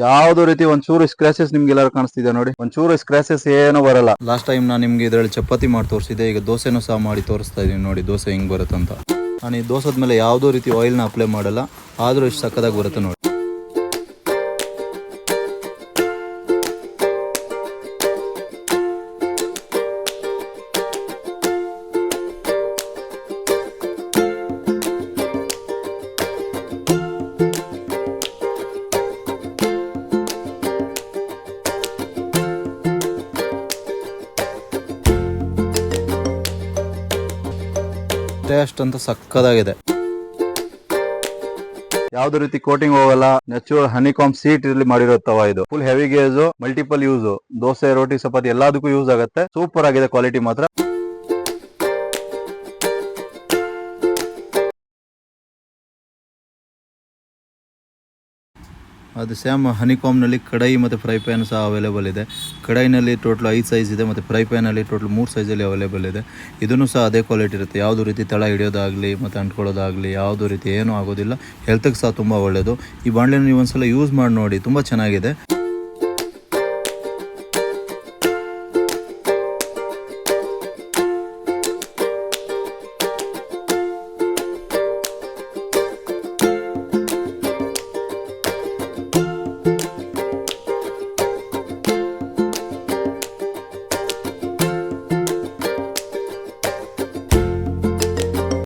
ಯಾವ್ದು ರೀತಿ ಒಂಚೂರು ಸ್ಕ್ರಾಚಸ್ ನಿಮ್ಗೆ ಎಲ್ಲಾರು ಕಾಣಿಸ್ತಿದೆ ನೋಡಿ, ಒಂಚೂರು ಸ್ಕ್ರಾಚಸ್ ಏನೂ ಬರಲ್ಲ. ಲಾಸ್ಟ್ ಟೈಮ್ ನಾನು ನಿಮ್ಗೆ ಇದರಲ್ಲಿ ಚಪಾತಿ ಮಾಡಿ ತೋರಿಸಿದೆ, ಈಗ ದೋಸೆನೂ ಸಹ ಮಾಡಿ ತೋರಿಸ್ತಾ ಇದೀನಿ ನೋಡಿ ದೋಸೆ ಹೆಂಗ್ ಬರುತ್ತಂತ. ನಾನು ಈ ದೋಸದ ಮೇಲೆ ಯಾವುದೋ ರೀತಿ ಆಯಿಲ್ನ ಅಪ್ಲೈ ಮಾಡಲ್ಲ, ಆದ್ರೂ ಇಷ್ಟು ಸಕ್ಕದಾಗಿ ಬರುತ್ತೆ ನೋಡಿ. ಟೇಸ್ಟ್ ಅಂತ ಸಕ್ಕದಾಗಿದೆ. ಯಾವ್ದು ರೀತಿ ಕೋಟಿಂಗ್ ಹೋಗಲ್ಲ, ನ್ಯಾಚುರಲ್ ಹನಿಕಾಂಬ್ ಸೀಟ್ ಇರ್ಲಿ ಮಾಡಿರೋ ತವಾ ಇದು. Full heavy gauge, multiple use, dosa ರೋಟಿ ಚಪಾತಿ ಎಲ್ಲದಕ್ಕೂ ಯೂಸ್ ಆಗುತ್ತೆ. ಸೂಪರ್ ಆಗಿದೆ ಕ್ವಾಲಿಟಿ ಮಾತ್ರ. ಅದು ಸೇಮ್ ಹನಿಕಾಮ್ನಲ್ಲಿ ಕಡಾಯಿ ಮತ್ತು ಫ್ರೈ ಪ್ಯಾನ್ ಸಹ ಅವೈಲೇಬಲ್ ಇದೆ. ಕಡಾಯಿನಲ್ಲಿ ಟೋಟಲ್ 5 ಸೈಜ್ ಇದೆ ಮತ್ತು ಫ್ರೈ ಪ್ಯಾನಲ್ಲಿ ಟೋಟಲ್ 3 ಸೈಜಲ್ಲಿ ಅವೈಲೇಬಲ್ ಇದೆ. ಇದನ್ನು ಸಹ ಅದೇ ಕ್ವಾಲಿಟಿ ಇರುತ್ತೆ, ಯಾವುದೋ ರೀತಿ ತಳ ಹಿಡಿಯೋದಾಗಲಿ ಮತ್ತು ಅಂಟ್ಕೊಳ್ಳೋದಾಗಲಿ ಯಾವುದೋ ರೀತಿ ಏನೂ ಆಗೋದಿಲ್ಲ. ಹೆಲ್ತ್ಗೆ ಸಹ ತುಂಬ ಒಳ್ಳೆಯದು. ಈ ಬಾಣಲೆನ ನೀವು ಒಂದ್ಸಲ ಯೂಸ್ ಮಾಡಿ ನೋಡಿ, ತುಂಬ ಚೆನ್ನಾಗಿದೆ.